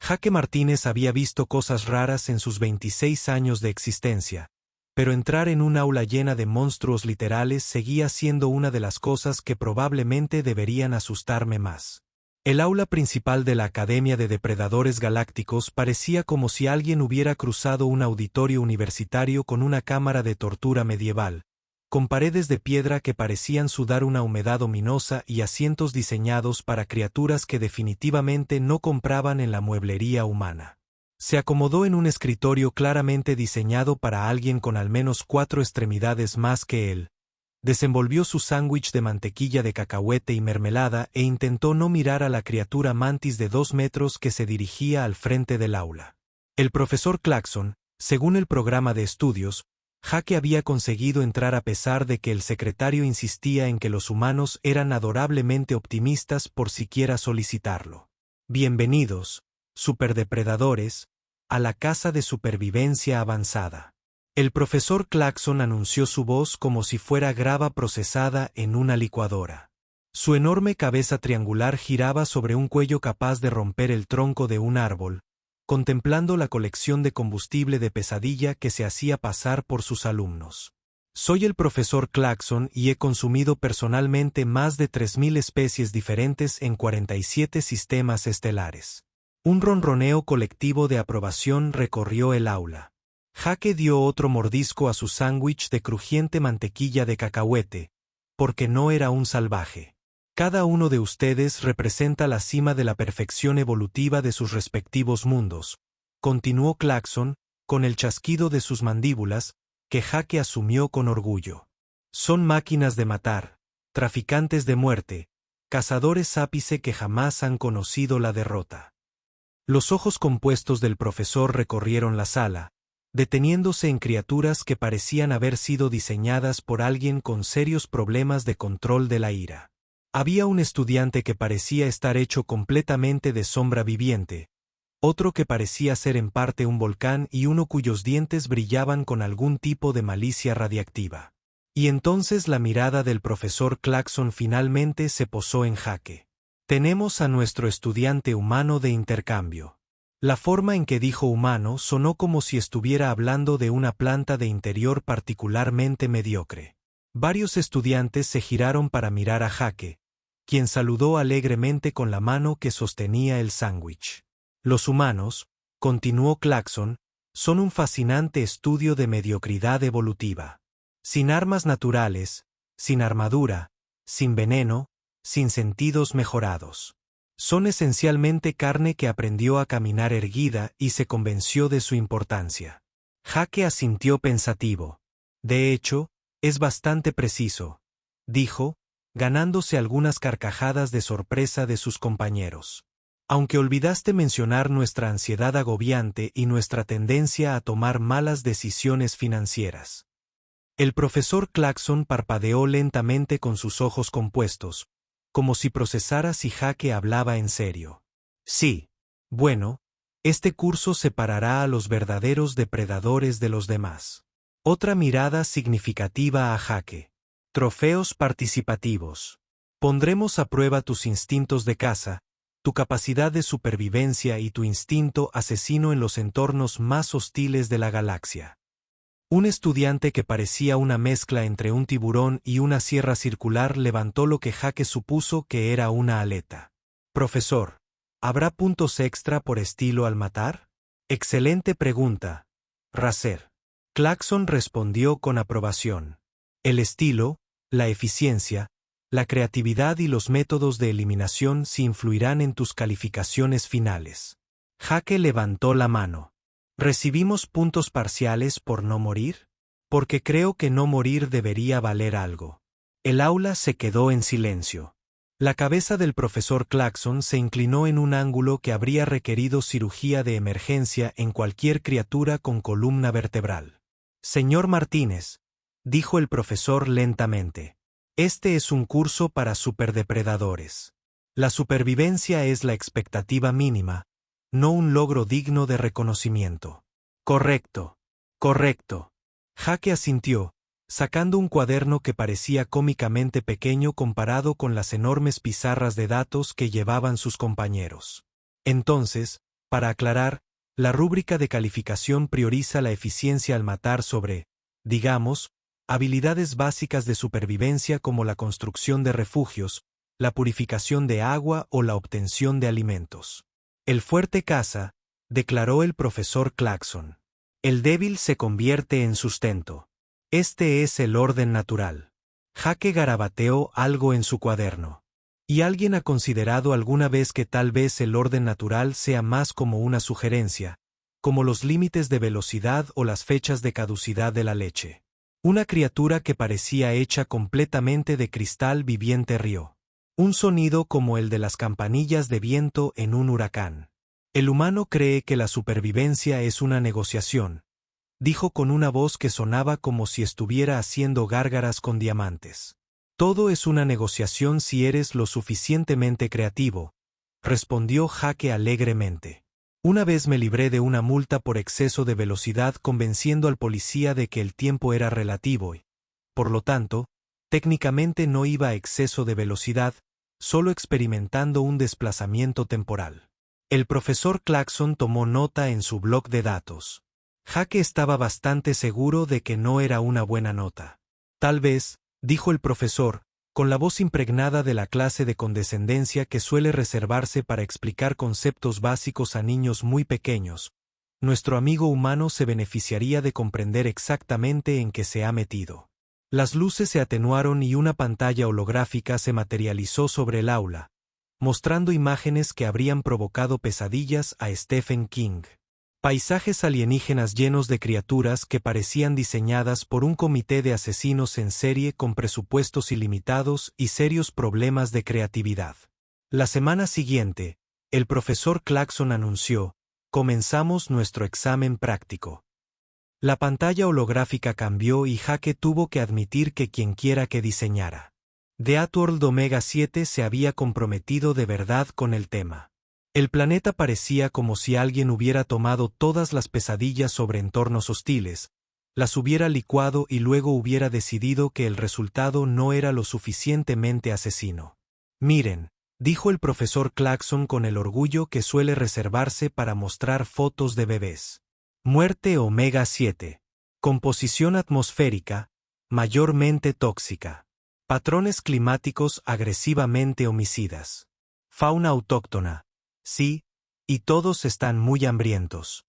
Jaque Martínez había visto cosas raras en sus 26 años de existencia, pero entrar en un aula llena de monstruos literales seguía siendo una de las cosas que probablemente deberían asustarme más. El aula principal de la Academia de Depredadores Galácticos parecía como si alguien hubiera cruzado un auditorio universitario con una cámara de tortura medieval, con paredes de piedra que parecían sudar una humedad ominosa y asientos diseñados para criaturas que definitivamente no compraban en la mueblería humana. Se acomodó en un escritorio claramente diseñado para alguien con al menos 4 extremidades más que él. Desenvolvió su sándwich de mantequilla de cacahuete y mermelada e intentó no mirar a la criatura mantis de 2 metros que se dirigía al frente del aula. El profesor Claxon, según el programa de estudios, Jaque había conseguido entrar a pesar de que el secretario insistía en que los humanos eran adorablemente optimistas por siquiera solicitarlo. Bienvenidos, superdepredadores, a la casa de supervivencia avanzada. El profesor Claxon anunció su voz como si fuera grava procesada en una licuadora. Su enorme cabeza triangular giraba sobre un cuello capaz de romper el tronco de un árbol, contemplando la colección de combustible de pesadilla que se hacía pasar por sus alumnos. Soy el profesor Claxon y he consumido personalmente más de 3000 especies diferentes en 47 sistemas estelares. Un ronroneo colectivo de aprobación recorrió el aula. Jaque dio otro mordisco a su sándwich de crujiente mantequilla de cacahuete, porque no era un salvaje. Cada uno de ustedes representa la cima de la perfección evolutiva de sus respectivos mundos, continuó Claxon, con el chasquido de sus mandíbulas, que Jaque asumió con orgullo. Son máquinas de matar, traficantes de muerte, cazadores ápice que jamás han conocido la derrota. Los ojos compuestos del profesor recorrieron la sala, deteniéndose en criaturas que parecían haber sido diseñadas por alguien con serios problemas de control de la ira. Había un estudiante que parecía estar hecho completamente de sombra viviente, otro que parecía ser en parte un volcán y uno cuyos dientes brillaban con algún tipo de malicia radiactiva. Y entonces la mirada del profesor Claxon finalmente se posó en Jaque. Tenemos a nuestro estudiante humano de intercambio. La forma en que dijo humano sonó como si estuviera hablando de una planta de interior particularmente mediocre. Varios estudiantes se giraron para mirar a Jaque, quien saludó alegremente con la mano que sostenía el sándwich. Los humanos, continuó Claxon, son un fascinante estudio de mediocridad evolutiva. Sin armas naturales, sin armadura, sin veneno, sin sentidos mejorados. Son esencialmente carne que aprendió a caminar erguida y se convenció de su importancia. Jaque asintió pensativo. De hecho, es bastante preciso, dijo, ganándose algunas carcajadas de sorpresa de sus compañeros. Aunque olvidaste mencionar nuestra ansiedad agobiante y nuestra tendencia a tomar malas decisiones financieras. El profesor Claxon parpadeó lentamente con sus ojos compuestos, como si procesara si Jaque hablaba en serio. Sí. Bueno, este curso separará a los verdaderos depredadores de los demás. Otra mirada significativa a Jaque. Trofeos participativos. Pondremos a prueba tus instintos de caza, tu capacidad de supervivencia y tu instinto asesino en los entornos más hostiles de la galaxia. Un estudiante que parecía una mezcla entre un tiburón y una sierra circular levantó lo que Jaque supuso que era una aleta. Profesor, ¿habrá puntos extra por estilo al matar? Excelente pregunta, Racer. Claxon respondió con aprobación. El estilo, la eficiencia, la creatividad y los métodos de eliminación sí influirán en tus calificaciones finales. Jaque levantó la mano. ¿Recibimos puntos parciales por no morir? Porque creo que no morir debería valer algo. El aula se quedó en silencio. La cabeza del profesor Claxon se inclinó en un ángulo que habría requerido cirugía de emergencia en cualquier criatura con columna vertebral. Señor Martínez, dijo el profesor lentamente, este es un curso para superdepredadores. La supervivencia es la expectativa mínima, no un logro digno de reconocimiento. Correcto. Correcto. Jaque asintió, sacando un cuaderno que parecía cómicamente pequeño comparado con las enormes pizarras de datos que llevaban sus compañeros. Entonces, Para aclarar, la rúbrica de calificación prioriza la eficiencia al matar sobre, digamos, habilidades básicas de supervivencia como la construcción de refugios, la purificación de agua o la obtención de alimentos. El fuerte caza, declaró el profesor Clarkson. El débil se convierte en sustento. Este es el orden natural. Jake garabateó algo en su cuaderno. ¿Y alguien ha considerado alguna vez que tal vez el orden natural sea más como una sugerencia, como los límites de velocidad o las fechas de caducidad de la leche? Una criatura que parecía hecha completamente de cristal viviente rió. Un sonido como el de las campanillas de viento en un huracán. El humano cree que la supervivencia es una negociación, dijo con una voz que sonaba como si estuviera haciendo gárgaras con diamantes. Todo es una negociación si eres lo suficientemente creativo, respondió Jake alegremente. Una vez me libré de una multa por exceso de velocidad convenciendo al policía de que el tiempo era relativo y, por lo tanto, técnicamente no iba a exceso de velocidad, solo experimentando un desplazamiento temporal. El profesor Clarkson tomó nota en su bloc de datos. Jake estaba bastante seguro de que no era una buena nota. Tal vez, dijo el profesor, con la voz impregnada de la clase de condescendencia que suele reservarse para explicar conceptos básicos a niños muy pequeños, nuestro amigo humano se beneficiaría de comprender exactamente en qué se ha metido. Las luces se atenuaron y una pantalla holográfica se materializó sobre el aula, mostrando imágenes que habrían provocado pesadillas a Stephen King. Paisajes alienígenas llenos de criaturas que parecían diseñadas por un comité de asesinos en serie con presupuestos ilimitados y serios problemas de creatividad. La semana siguiente, el profesor Clarkson anunció: comenzamos nuestro examen práctico. La pantalla holográfica cambió y Jake tuvo que admitir que quienquiera que diseñara The Outworld Omega 7 se había comprometido de verdad con el tema. El planeta parecía como si alguien hubiera tomado todas las pesadillas sobre entornos hostiles, las hubiera licuado y luego hubiera decidido que el resultado no era lo suficientemente asesino. Miren, dijo el profesor Clarkson con el orgullo que suele reservarse para mostrar fotos de bebés. Muerte Omega 7. Composición atmosférica, mayormente tóxica. Patrones climáticos agresivamente homicidas. Fauna autóctona. Sí, y todos están muy hambrientos.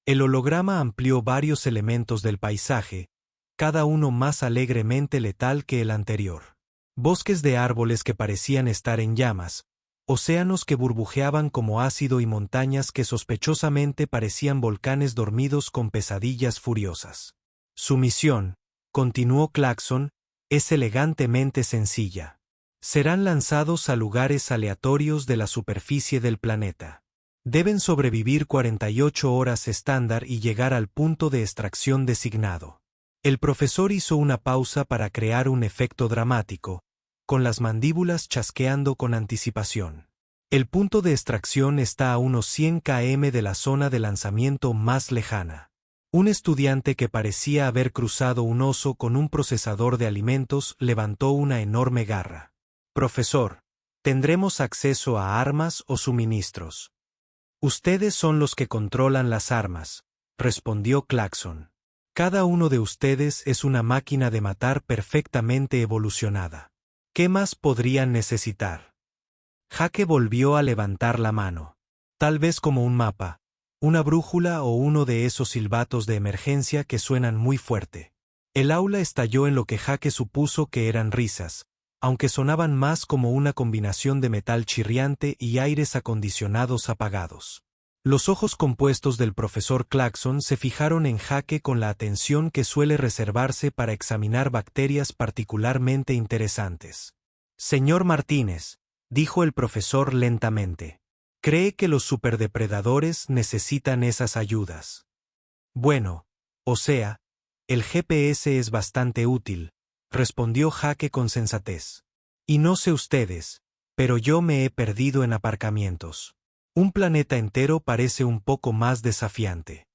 El holograma amplió varios elementos del paisaje, cada uno más alegremente letal que el anterior. Bosques de árboles que parecían estar en llamas, océanos que burbujeaban como ácido y montañas que sospechosamente parecían volcanes dormidos con pesadillas furiosas. Su misión, continuó Clarkson, es elegantemente sencilla. Serán lanzados a lugares aleatorios de la superficie del planeta. Deben sobrevivir 48 horas estándar y llegar al punto de extracción designado. El profesor hizo una pausa para crear un efecto dramático, con las mandíbulas chasqueando con anticipación. El punto de extracción está a unos 100 km de la zona de lanzamiento más lejana. Un estudiante que parecía haber cruzado un oso con un procesador de alimentos levantó una enorme garra. Profesor, ¿tendremos acceso a armas o suministros? Ustedes son los que controlan las armas, respondió Clarkson. Cada uno de ustedes es una máquina de matar perfectamente evolucionada. ¿Qué más podrían necesitar? Jake volvió a levantar la mano. Tal vez como un mapa, una brújula o uno de esos silbatos de emergencia que suenan muy fuerte. El aula estalló en lo que Jake supuso que eran risas, aunque sonaban más como una combinación de metal chirriante y aires acondicionados apagados. Los ojos compuestos del profesor Clarkson se fijaron en Jake con la atención que suele reservarse para examinar bacterias particularmente interesantes. Señor Martínez, dijo el profesor lentamente, ¿cree que los superdepredadores necesitan esas ayudas? Bueno, o sea, el GPS es bastante útil, respondió Jake con sensatez. Y no sé ustedes, pero yo me he perdido en aparcamientos. Un planeta entero parece un poco más desafiante.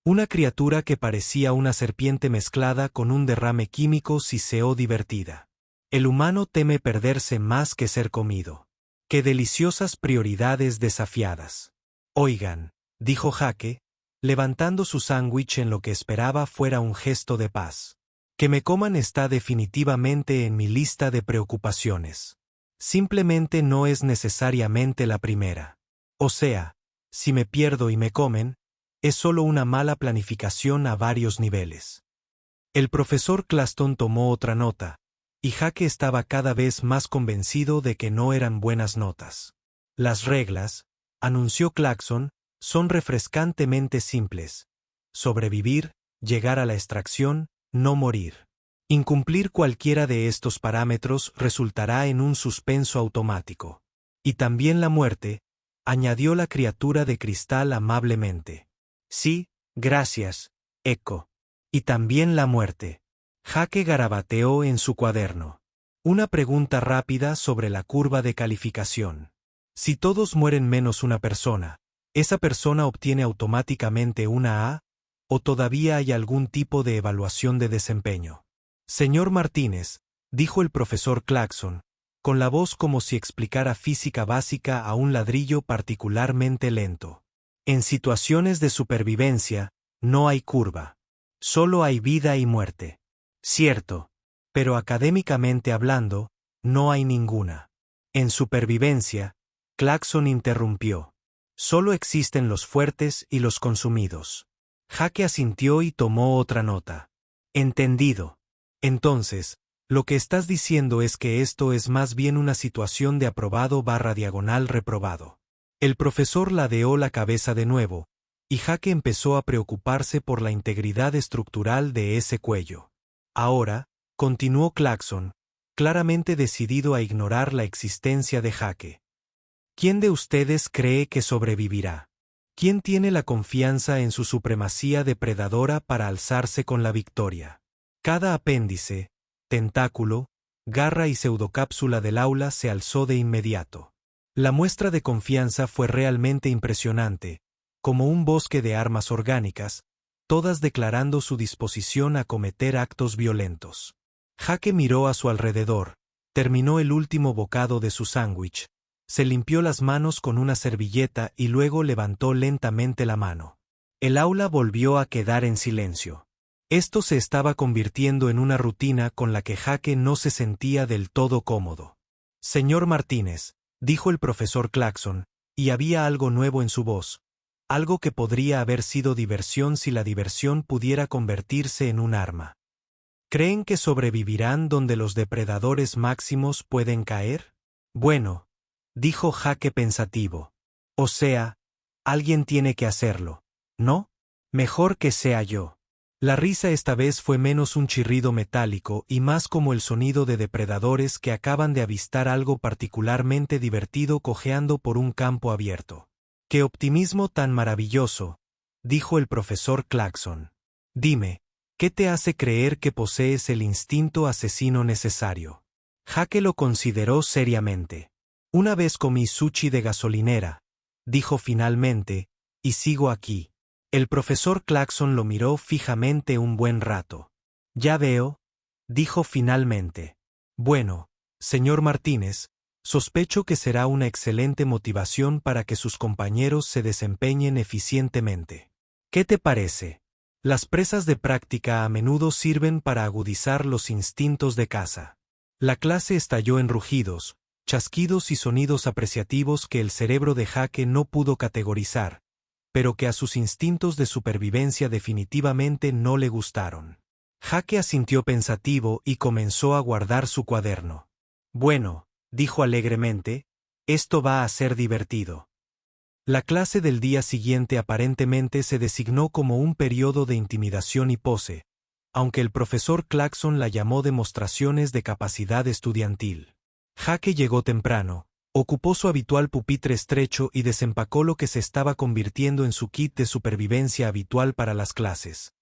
Una criatura que parecía una serpiente mezclada con un derrame químico siseó divertida. El humano teme perderse más que ser comido. ¡Qué deliciosas prioridades desafiadas! Oigan, dijo Jake, levantando su sándwich en lo que esperaba fuera un gesto de paz. Que me coman está definitivamente en mi lista de preocupaciones. Simplemente no es necesariamente la primera. O sea, si me pierdo y me comen, es solo una mala planificación a varios niveles. El profesor Claston tomó otra nota, y Jake estaba cada vez más convencido de que no eran buenas notas. Las reglas, anunció Claxon, son refrescantemente simples. Sobrevivir, llegar a la extracción, no morir. Incumplir cualquiera de estos parámetros resultará en un suspenso automático. Y también la muerte, añadió la criatura de cristal amablemente. Sí, gracias, Echo. Y también la muerte. Jake garabateó en su cuaderno. Una pregunta rápida sobre la curva de calificación. Si todos mueren menos una persona, ¿esa persona obtiene automáticamente una A? ¿O todavía hay algún tipo de evaluación de desempeño? Señor Martínez, dijo el profesor Claxon, con la voz como si explicara física básica a un ladrillo particularmente lento. En situaciones de supervivencia, no hay curva. Solo hay vida y muerte. Cierto. Pero académicamente hablando, no hay ninguna. En supervivencia, Claxon interrumpió. Solo existen los fuertes y los consumidos. Jake asintió y tomó otra nota. Entendido. Entonces, lo que estás diciendo es que esto es más bien una situación de aprobado/diagonal reprobado. El profesor ladeó la cabeza de nuevo, y Jake empezó a preocuparse por la integridad estructural de ese cuello. Ahora, continuó Claxon, claramente decidido a ignorar la existencia de Jake. ¿Quién de ustedes cree que sobrevivirá? ¿Quién tiene la confianza en su supremacía depredadora para alzarse con la victoria? Cada apéndice, tentáculo, garra y pseudocápsula del aula se alzó de inmediato. La muestra de confianza fue realmente impresionante, como un bosque de armas orgánicas, todas declarando su disposición a cometer actos violentos. Jake miró a su alrededor, terminó el último bocado de su sándwich, se limpió las manos con una servilleta y luego levantó lentamente la mano. El aula volvió a quedar en silencio. Esto se estaba convirtiendo en una rutina con la que Jake no se sentía del todo cómodo. Señor Martínez, dijo el profesor Claxon, y había algo nuevo en su voz, algo que podría haber sido diversión si la diversión pudiera convertirse en un arma. ¿Creen que sobrevivirán donde los depredadores máximos pueden caer? Bueno, dijo Jake pensativo. O sea, alguien tiene que hacerlo, ¿no? Mejor que sea yo. La risa esta vez fue menos un chirrido metálico y más como el sonido de depredadores que acaban de avistar algo particularmente divertido cojeando por un campo abierto. ¡Qué optimismo tan maravilloso!, dijo el profesor Claxon. Dime, ¿qué te hace creer que posees el instinto asesino necesario? Jake lo consideró seriamente. Una vez comí sushi de gasolinera, dijo finalmente, y sigo aquí. El profesor Claxon lo miró fijamente un buen rato. Ya veo, dijo finalmente. Bueno, señor Martínez, sospecho que será una excelente motivación para que sus compañeros se desempeñen eficientemente. ¿Qué te parece? Las presas de práctica a menudo sirven para agudizar los instintos de caza. La clase estalló en rugidos, chasquidos y sonidos apreciativos que el cerebro de Jake no pudo categorizar, pero que a sus instintos de supervivencia definitivamente no le gustaron. Jake asintió pensativo y comenzó a guardar su cuaderno. Bueno, dijo alegremente, esto va a ser divertido. La clase del día siguiente aparentemente se designó como un periodo de intimidación y pose, aunque el profesor Claxon la llamó demostraciones de capacidad estudiantil. Jake llegó temprano, ocupó su habitual pupitre estrecho y desempacó lo que se estaba convirtiendo en su kit de supervivencia habitual para las clases.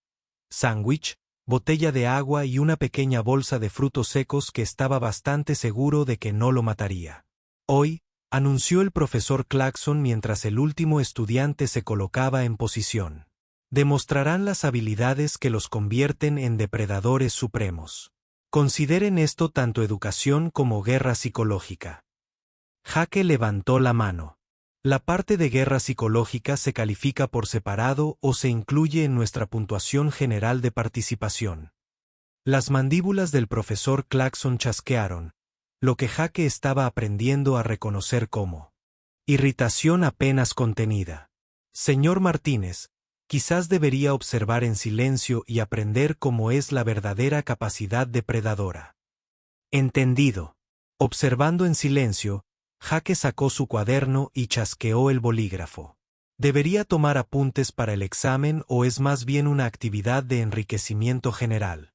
Sándwich, botella de agua y una pequeña bolsa de frutos secos que estaba bastante seguro de que no lo mataría. Hoy, anunció el profesor Claxon mientras el último estudiante se colocaba en posición. Demostrarán las habilidades que los convierten en depredadores supremos. Consideren esto tanto educación como guerra psicológica. Jake levantó la mano. La parte de guerra psicológica se califica por separado o se incluye en nuestra puntuación general de participación. Las mandíbulas del profesor Clarkson chasquearon, lo que Jake estaba aprendiendo a reconocer como irritación apenas contenida. Señor Martínez, quizás debería observar en silencio y aprender cómo es la verdadera capacidad depredadora. Entendido. Observando en silencio, Jake sacó su cuaderno y chasqueó el bolígrafo. ¿Debería tomar apuntes para el examen o es más bien una actividad de enriquecimiento general?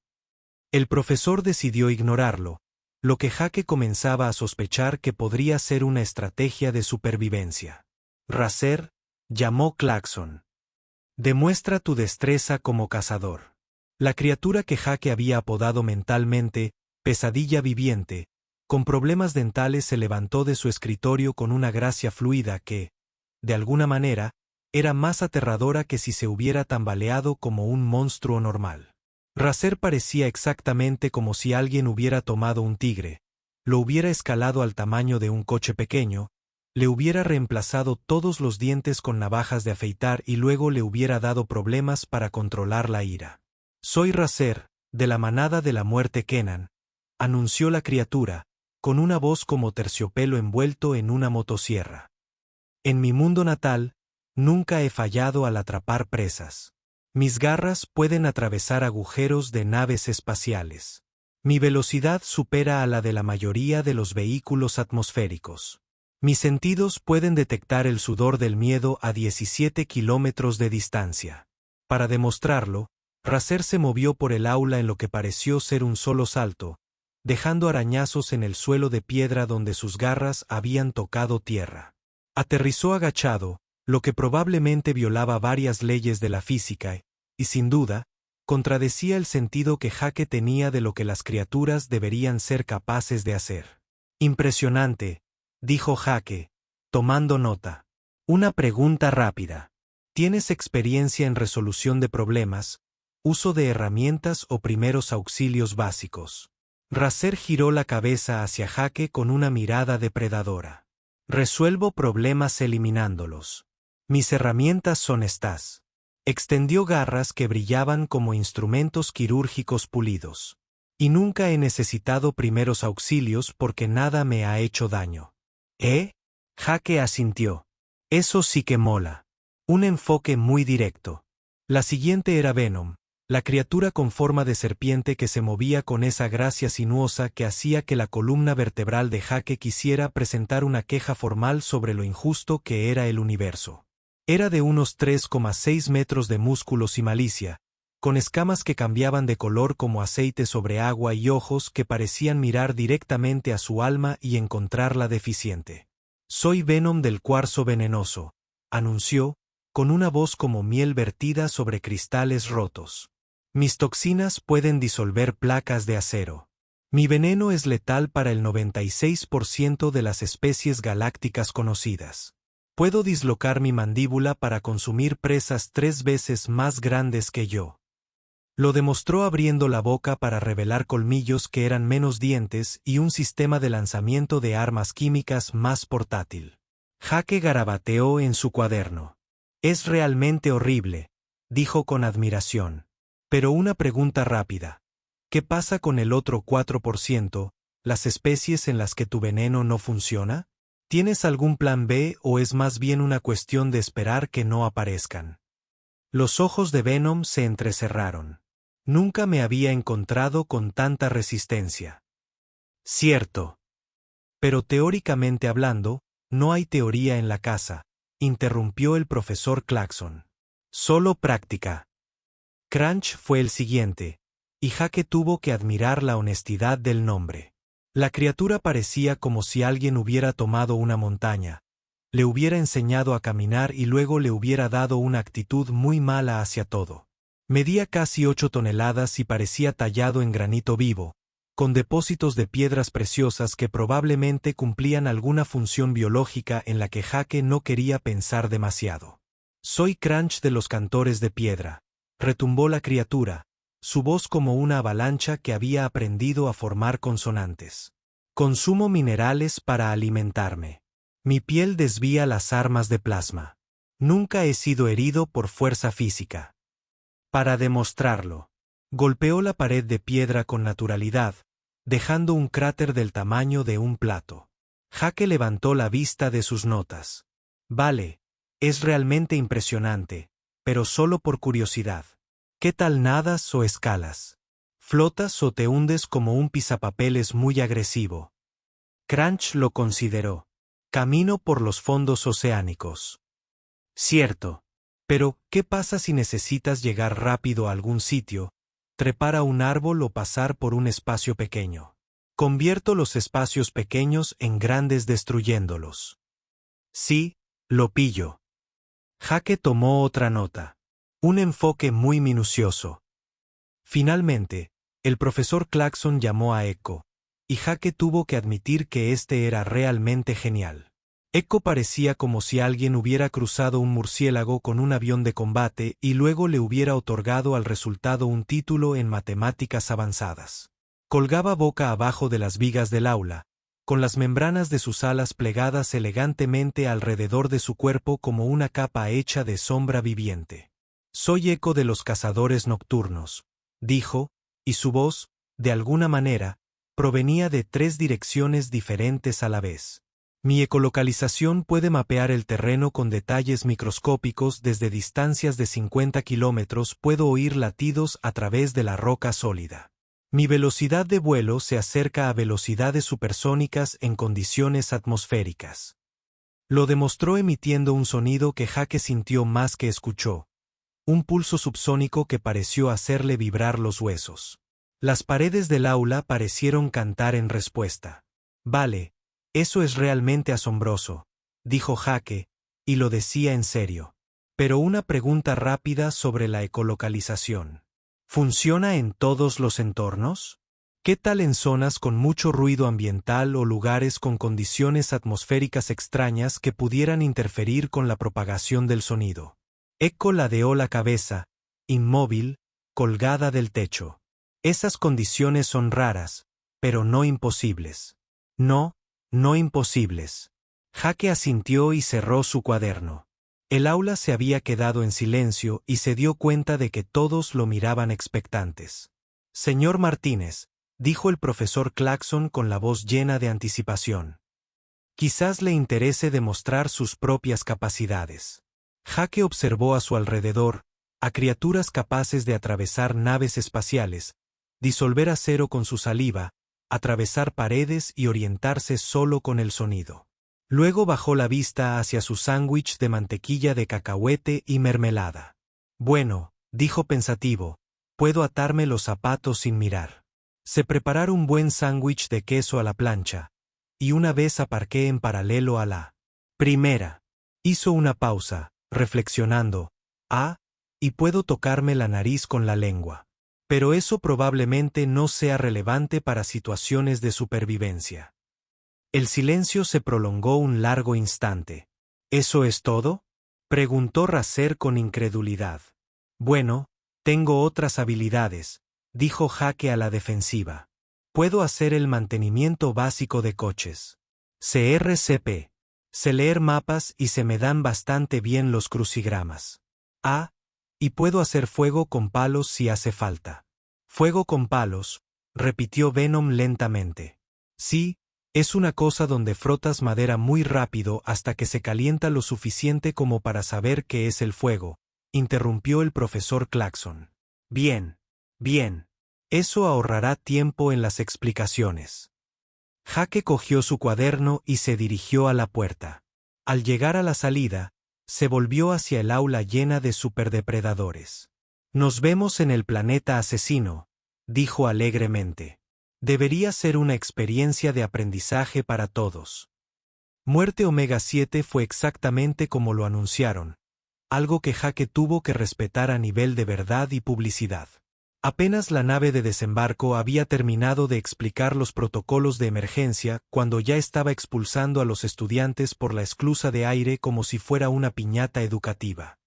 El profesor decidió ignorarlo, lo que Jake comenzaba a sospechar que podría ser una estrategia de supervivencia. Racer, llamó Clarkson. Demuestra tu destreza como cazador. La criatura que Jake había apodado mentalmente, pesadilla viviente, con problemas dentales se levantó de su escritorio con una gracia fluida que, de alguna manera, era más aterradora que si se hubiera tambaleado como un monstruo normal. Racer parecía exactamente como si alguien hubiera tomado un tigre, lo hubiera escalado al tamaño de un coche pequeño, le hubiera reemplazado todos los dientes con navajas de afeitar y luego le hubiera dado problemas para controlar la ira. Soy Racer, de la manada de la muerte Kenan, anunció la criatura, con una voz como terciopelo envuelto en una motosierra. En mi mundo natal, nunca he fallado al atrapar presas. Mis garras pueden atravesar agujeros de naves espaciales. Mi velocidad supera a la de la mayoría de los vehículos atmosféricos. Mis sentidos pueden detectar el sudor del miedo a 17 kilómetros de distancia. Para demostrarlo, Racer se movió por el aula en lo que pareció ser un solo salto, dejando arañazos en el suelo de piedra donde sus garras habían tocado tierra. Aterrizó agachado, lo que probablemente violaba varias leyes de la física y, sin duda, contradecía el sentido que Jake tenía de lo que las criaturas deberían ser capaces de hacer. Impresionante, dijo Jake, tomando nota. Una pregunta rápida. ¿Tienes experiencia en resolución de problemas, uso de herramientas o primeros auxilios básicos? Racer giró la cabeza hacia Jake con una mirada depredadora. Resuelvo problemas eliminándolos. Mis herramientas son estas. Extendió garras que brillaban como instrumentos quirúrgicos pulidos. Y nunca he necesitado primeros auxilios porque nada me ha hecho daño. ¿Eh? Jake asintió. Eso sí que mola. Un enfoque muy directo. La siguiente era Venom, la criatura con forma de serpiente que se movía con esa gracia sinuosa que hacía que la columna vertebral de Jake quisiera presentar una queja formal sobre lo injusto que era el universo. Era de unos 3,6 metros de músculos y malicia, con escamas que cambiaban de color como aceite sobre agua y ojos que parecían mirar directamente a su alma y encontrarla deficiente. Soy Venom del cuarzo venenoso, anunció, con una voz como miel vertida sobre cristales rotos. Mis toxinas pueden disolver placas de acero. Mi veneno es letal para el 96% de las especies galácticas conocidas. Puedo dislocar mi mandíbula para consumir presas 3 veces más grandes que yo. Lo demostró abriendo la boca para revelar colmillos que eran menos dientes y un sistema de lanzamiento de armas químicas más portátil. Jake garabateó en su cuaderno. Es realmente horrible, dijo con admiración. Pero una pregunta rápida. ¿Qué pasa con el otro 4%, las especies en las que tu veneno no funciona? ¿Tienes algún plan B o es más bien una cuestión de esperar que no aparezcan? Los ojos de Venom se entrecerraron. Nunca me había encontrado con tanta resistencia. Cierto. Pero teóricamente hablando, no hay teoría en la casa, interrumpió el profesor Clarkson. Solo práctica. Crunch fue el siguiente, y Jake tuvo que admirar la honestidad del nombre. La criatura parecía como si alguien hubiera tomado una montaña, le hubiera enseñado a caminar y luego le hubiera dado una actitud muy mala hacia todo. Medía casi 8 toneladas y parecía tallado en granito vivo, con depósitos de piedras preciosas que probablemente cumplían alguna función biológica en la que Jake no quería pensar demasiado. Soy Crunch de los cantores de piedra, retumbó la criatura, su voz como una avalancha que había aprendido a formar consonantes. Consumo minerales para alimentarme. Mi piel desvía las armas de plasma. Nunca he sido herido por fuerza física. Para demostrarlo, golpeó la pared de piedra con naturalidad, dejando un cráter del tamaño de un plato. Jake levantó la vista de sus notas. Vale, es realmente impresionante, pero solo por curiosidad. ¿Qué tal nadas o escalas? ¿Flotas o te hundes como un pisapapeles muy agresivo? Crunch lo consideró. Camino por los fondos oceánicos. Cierto. Pero, ¿qué pasa si necesitas llegar rápido a algún sitio, trepar a un árbol o pasar por un espacio pequeño? Convierto los espacios pequeños en grandes destruyéndolos. Sí, lo pillo. Jake tomó otra nota. Un enfoque muy minucioso. Finalmente, el profesor Clarkson llamó a Echo, y Jake tuvo que admitir que este era realmente genial. Echo parecía como si alguien hubiera cruzado un murciélago con un avión de combate y luego le hubiera otorgado al resultado un título en matemáticas avanzadas. Colgaba boca abajo de las vigas del aula, con las membranas de sus alas plegadas elegantemente alrededor de su cuerpo como una capa hecha de sombra viviente. Soy Echo de los cazadores nocturnos, dijo, y su voz, de alguna manera, provenía de 3 direcciones diferentes a la vez. Mi ecolocalización puede mapear el terreno con detalles microscópicos desde distancias de 50 kilómetros. Puedo oír latidos a través de la roca sólida. Mi velocidad de vuelo se acerca a velocidades supersónicas en condiciones atmosféricas. Lo demostró emitiendo un sonido que Jake sintió más que escuchó. Un pulso subsónico que pareció hacerle vibrar los huesos. Las paredes del aula parecieron cantar en respuesta. Vale, eso es realmente asombroso, dijo Jake, y lo decía en serio. Pero una pregunta rápida sobre la ecolocalización. ¿Funciona en todos los entornos? ¿Qué tal en zonas con mucho ruido ambiental o lugares con condiciones atmosféricas extrañas que pudieran interferir con la propagación del sonido? Echo ladeó la cabeza, inmóvil, colgada del techo. Esas condiciones son raras, pero no imposibles. No imposibles. Jake asintió y cerró su cuaderno. El aula se había quedado en silencio y se dio cuenta de que todos lo miraban expectantes. Señor Martínez, dijo el profesor Clarkson con la voz llena de anticipación. Quizás le interese demostrar sus propias capacidades. Jake observó a su alrededor, a criaturas capaces de atravesar naves espaciales, disolver acero con su saliva, atravesar paredes y orientarse solo con el sonido. Luego bajó la vista hacia su sándwich de mantequilla de cacahuete y mermelada. Bueno, dijo pensativo, puedo atarme los zapatos sin mirar. Sé preparar un buen sándwich de queso a la plancha, y una vez aparqué en paralelo a la primera. Hizo una pausa, reflexionando, y puedo tocarme la nariz con la lengua. Pero eso probablemente no sea relevante para situaciones de supervivencia. El silencio se prolongó un largo instante. ¿Eso es todo?, preguntó Racer con incredulidad. Bueno, tengo otras habilidades, dijo Jake a la defensiva. Puedo hacer el mantenimiento básico de coches. Sé RCP. Sé leer mapas y se me dan bastante bien los crucigramas. Y puedo hacer fuego con palos si hace falta. Fuego con palos, repitió Venom lentamente. Sí, es una cosa donde frotas madera muy rápido hasta que se calienta lo suficiente como para saber qué es el fuego, interrumpió el profesor Clarkson. Bien. Eso ahorrará tiempo en las explicaciones. Jake cogió su cuaderno y se dirigió a la puerta. Al llegar a la salida, se volvió hacia el aula llena de superdepredadores. Nos vemos en el planeta asesino, dijo alegremente. Debería ser una experiencia de aprendizaje para todos. Muerte Omega 7 fue exactamente como lo anunciaron, algo que Jake tuvo que respetar a nivel de verdad y publicidad. Apenas la nave de desembarco había terminado de explicar los protocolos de emergencia cuando ya estaba expulsando a los estudiantes por la esclusa de aire como si fuera una piñata educativa.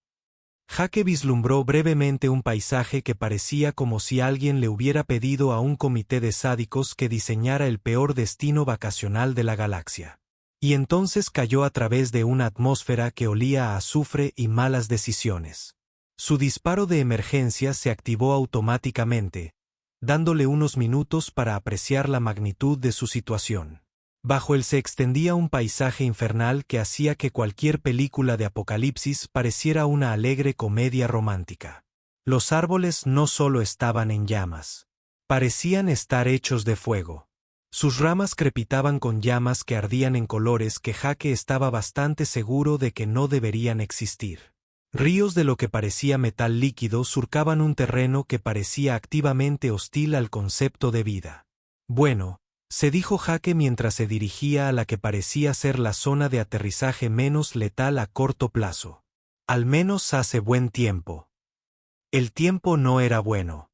Jake vislumbró brevemente un paisaje que parecía como si alguien le hubiera pedido a un comité de sádicos que diseñara el peor destino vacacional de la galaxia. Y entonces cayó a través de una atmósfera que olía a azufre y malas decisiones. Su disparo de emergencia se activó automáticamente, dándole unos minutos para apreciar la magnitud de su situación. Bajo él se extendía un paisaje infernal que hacía que cualquier película de apocalipsis pareciera una alegre comedia romántica. Los árboles no solo estaban en llamas. Parecían estar hechos de fuego. Sus ramas crepitaban con llamas que ardían en colores que Jake estaba bastante seguro de que no deberían existir. Ríos de lo que parecía metal líquido surcaban un terreno que parecía activamente hostil al concepto de vida. Bueno, se dijo Jake mientras se dirigía a la que parecía ser la zona de aterrizaje menos letal a corto plazo. Al menos hace buen tiempo. El tiempo no era bueno.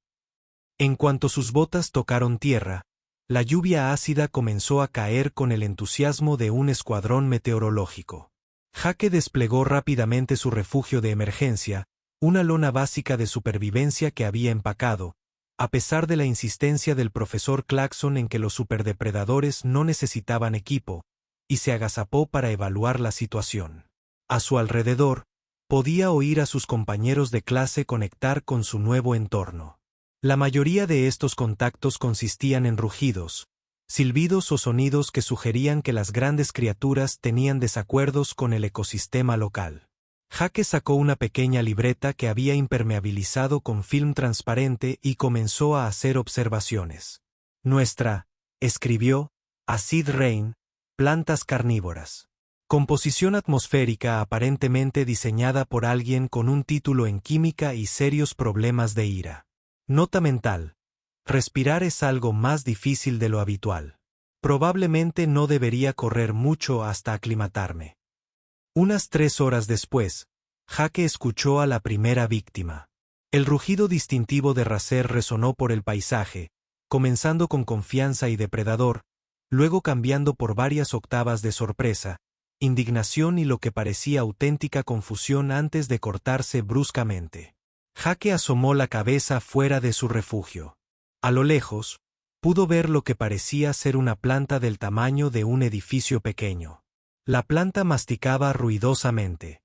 En cuanto sus botas tocaron tierra, la lluvia ácida comenzó a caer con el entusiasmo de un escuadrón meteorológico. Jake desplegó rápidamente su refugio de emergencia, una lona básica de supervivencia que había empacado, a pesar de la insistencia del profesor Clarkson en que los superdepredadores no necesitaban equipo, y se agazapó para evaluar la situación. A su alrededor, podía oír a sus compañeros de clase conectar con su nuevo entorno. La mayoría de estos contactos consistían en rugidos, silbidos o sonidos que sugerían que las grandes criaturas tenían desacuerdos con el ecosistema local. Jake sacó una pequeña libreta que había impermeabilizado con film transparente y comenzó a hacer observaciones. Escribió, Acid Rain, plantas carnívoras. Composición atmosférica aparentemente diseñada por alguien con un título en química y serios problemas de ira. Nota mental. Respirar es algo más difícil de lo habitual. Probablemente no debería correr mucho hasta aclimatarme. Unas 3 horas después, Jake escuchó a la primera víctima. El rugido distintivo de Racer resonó por el paisaje, comenzando con confianza y depredador, luego cambiando por varias octavas de sorpresa, indignación y lo que parecía auténtica confusión antes de cortarse bruscamente. Jake asomó la cabeza fuera de su refugio. A lo lejos, pudo ver lo que parecía ser una planta del tamaño de un edificio pequeño. La planta masticaba ruidosamente.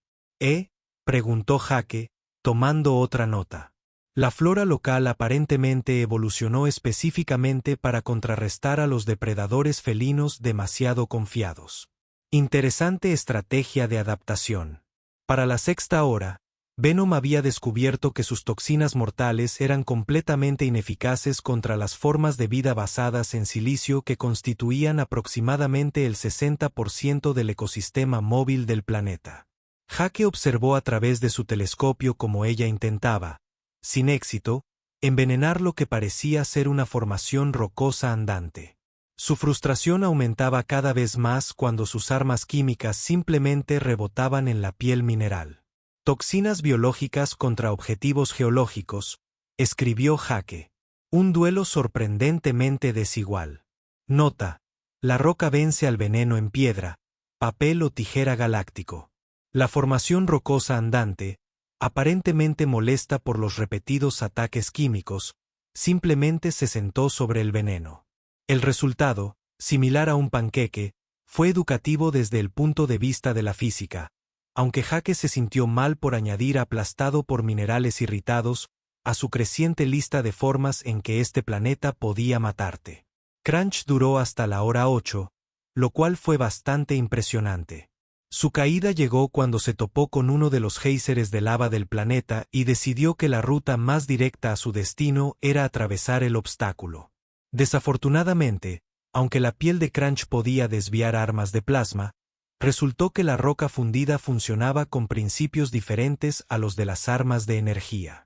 Preguntó Jake, tomando otra nota. La flora local aparentemente evolucionó específicamente para contrarrestar a los depredadores felinos demasiado confiados. Interesante estrategia de adaptación. Para la 6ª hora, Venom había descubierto que sus toxinas mortales eran completamente ineficaces contra las formas de vida basadas en silicio que constituían aproximadamente el 60% del ecosistema móvil del planeta. Jake observó a través de su telescopio cómo ella intentaba, sin éxito, envenenar lo que parecía ser una formación rocosa andante. Su frustración aumentaba cada vez más cuando sus armas químicas simplemente rebotaban en la piel mineral. Toxinas biológicas contra objetivos geológicos, escribió Jake. Un duelo sorprendentemente desigual. Nota: la roca vence al veneno en piedra, papel o tijera galáctico. La formación rocosa andante, aparentemente molesta por los repetidos ataques químicos, simplemente se sentó sobre el veneno. El resultado, similar a un panqueque, fue educativo desde el punto de vista de la física, aunque Jake se sintió mal por añadir aplastado por minerales irritados a su creciente lista de formas en que este planeta podía matarte. Crunch duró hasta la hora 8, lo cual fue bastante impresionante. Su caída llegó cuando se topó con uno de los géiseres de lava del planeta y decidió que la ruta más directa a su destino era atravesar el obstáculo. Desafortunadamente, aunque la piel de Crunch podía desviar armas de plasma, resultó que la roca fundida funcionaba con principios diferentes a los de las armas de energía.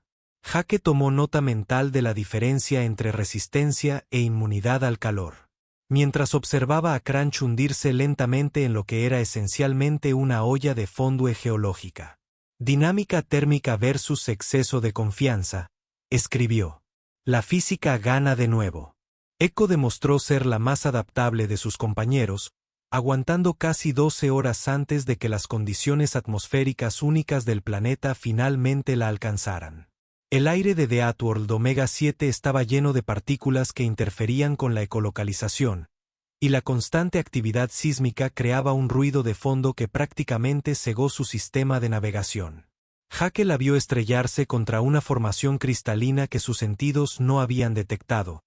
Jake tomó nota mental de la diferencia entre resistencia e inmunidad al calor. Mientras observaba a Crunch hundirse lentamente en lo que era esencialmente una olla de fondo geológica. Dinámica térmica versus exceso de confianza, escribió. La física gana de nuevo. Echo demostró ser la más adaptable de sus compañeros, aguantando casi 12 horas antes de que las condiciones atmosféricas únicas del planeta finalmente la alcanzaran. El aire de The Outworld Omega 7 estaba lleno de partículas que interferían con la ecolocalización, y la constante actividad sísmica creaba un ruido de fondo que prácticamente cegó su sistema de navegación. Jake la vio estrellarse contra una formación cristalina que sus sentidos no habían detectado,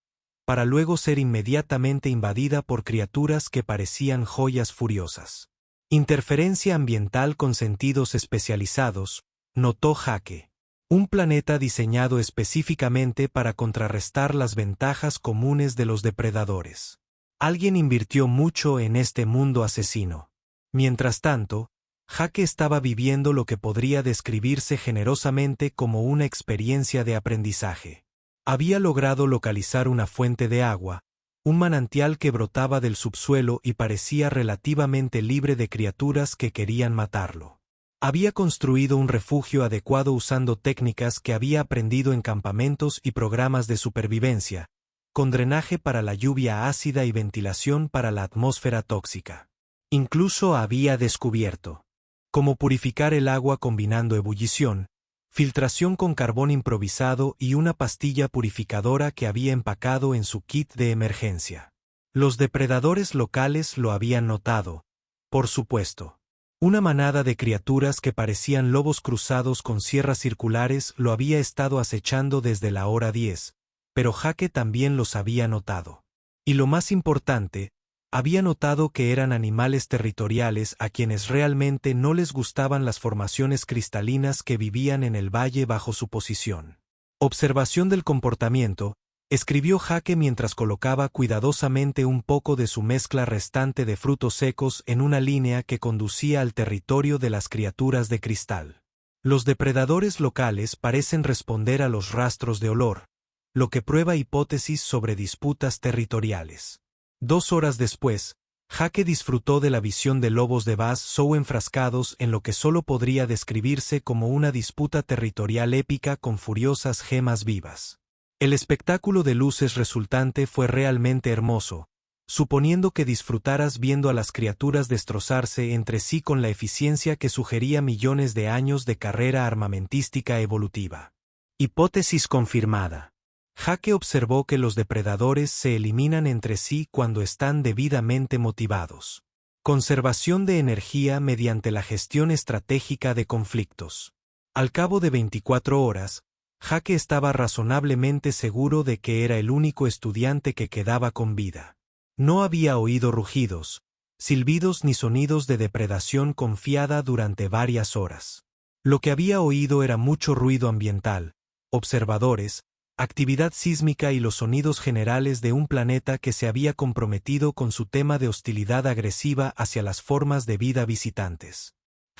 para luego ser inmediatamente invadida por criaturas que parecían joyas furiosas. Interferencia ambiental con sentidos especializados, notó Jake. Un planeta diseñado específicamente para contrarrestar las ventajas comunes de los depredadores. Alguien invirtió mucho en este mundo asesino. Mientras tanto, Jake estaba viviendo lo que podría describirse generosamente como una experiencia de aprendizaje. Había logrado localizar una fuente de agua, un manantial que brotaba del subsuelo y parecía relativamente libre de criaturas que querían matarlo. Había construido un refugio adecuado usando técnicas que había aprendido en campamentos y programas de supervivencia, con drenaje para la lluvia ácida y ventilación para la atmósfera tóxica. Incluso había descubierto cómo purificar el agua combinando ebullición, filtración con carbón improvisado y una pastilla purificadora que había empacado en su kit de emergencia. Los depredadores locales lo habían notado, por supuesto. Una manada de criaturas que parecían lobos cruzados con sierras circulares lo había estado acechando desde la hora 10, pero Jake también los había notado. Y lo más importante, había notado que eran animales territoriales a quienes realmente no les gustaban las formaciones cristalinas que vivían en el valle bajo su posición. Observación del comportamiento, escribió Jake mientras colocaba cuidadosamente un poco de su mezcla restante de frutos secos en una línea que conducía al territorio de las criaturas de cristal. Los depredadores locales parecen responder a los rastros de olor, lo que prueba hipótesis sobre disputas territoriales. 2 horas después, Jake disfrutó de la visión de lobos de Bass Sow enfrascados en lo que solo podría describirse como una disputa territorial épica con furiosas gemas vivas. El espectáculo de luces resultante fue realmente hermoso, suponiendo que disfrutaras viendo a las criaturas destrozarse entre sí con la eficiencia que sugería millones de años de carrera armamentística evolutiva. Hipótesis confirmada. Jake observó que los depredadores se eliminan entre sí cuando están debidamente motivados. Conservación de energía mediante la gestión estratégica de conflictos. Al cabo de 24 horas, Jake estaba razonablemente seguro de que era el único estudiante que quedaba con vida. No había oído rugidos, silbidos ni sonidos de depredación confiada durante varias horas. Lo que había oído era mucho ruido ambiental, observadores, actividad sísmica y los sonidos generales de un planeta que se había comprometido con su tema de hostilidad agresiva hacia las formas de vida visitantes.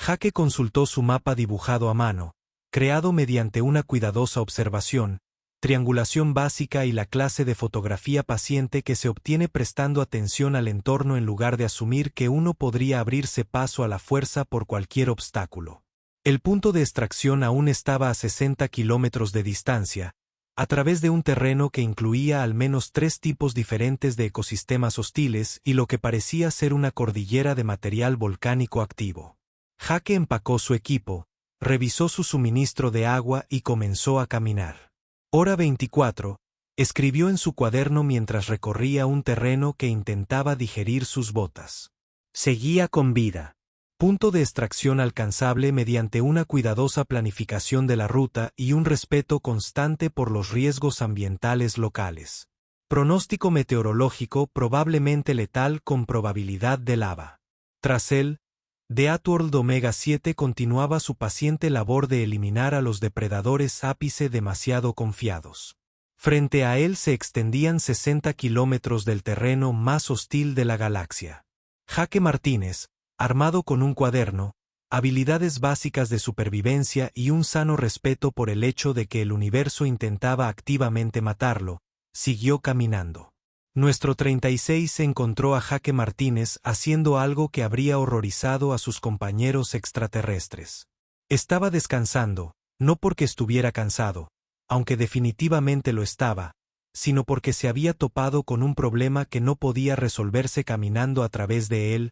Jake consultó su mapa dibujado a mano, creado mediante una cuidadosa observación, triangulación básica y la clase de fotografía paciente que se obtiene prestando atención al entorno en lugar de asumir que uno podría abrirse paso a la fuerza por cualquier obstáculo. El punto de extracción aún estaba a 60 kilómetros de distancia, a través de un terreno que incluía al menos 3 tipos diferentes de ecosistemas hostiles y lo que parecía ser una cordillera de material volcánico activo. Jake empacó su equipo, revisó su suministro de agua y comenzó a caminar. Hora 24, escribió en su cuaderno mientras recorría un terreno que intentaba digerir sus botas. Seguía con vida. Punto de extracción alcanzable mediante una cuidadosa planificación de la ruta y un respeto constante por los riesgos ambientales locales. Pronóstico meteorológico probablemente letal con probabilidad de lava. Tras él, Deatworld Omega 7 continuaba su paciente labor de eliminar a los depredadores ápice demasiado confiados. Frente a él se extendían 60 kilómetros del terreno más hostil de la galaxia. Jake Martínez, armado con un cuaderno, habilidades básicas de supervivencia y un sano respeto por el hecho de que el universo intentaba activamente matarlo, siguió caminando. Nuestro 36 encontró a Jake Martínez haciendo algo que habría horrorizado a sus compañeros extraterrestres. Estaba descansando, no porque estuviera cansado, aunque definitivamente lo estaba, sino porque se había topado con un problema que no podía resolverse caminando a través de él,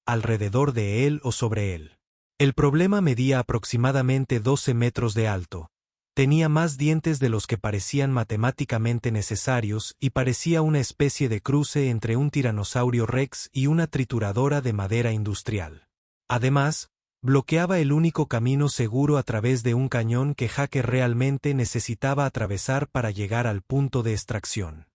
alrededor de él o sobre él. El problema medía aproximadamente 12 metros de alto, Tenía más dientes de los que parecían matemáticamente necesarios y parecía una especie de cruce entre un tiranosaurio rex y una trituradora de madera industrial. Además, bloqueaba el único camino seguro a través de un cañón que Jake realmente necesitaba atravesar para llegar al punto de extracción.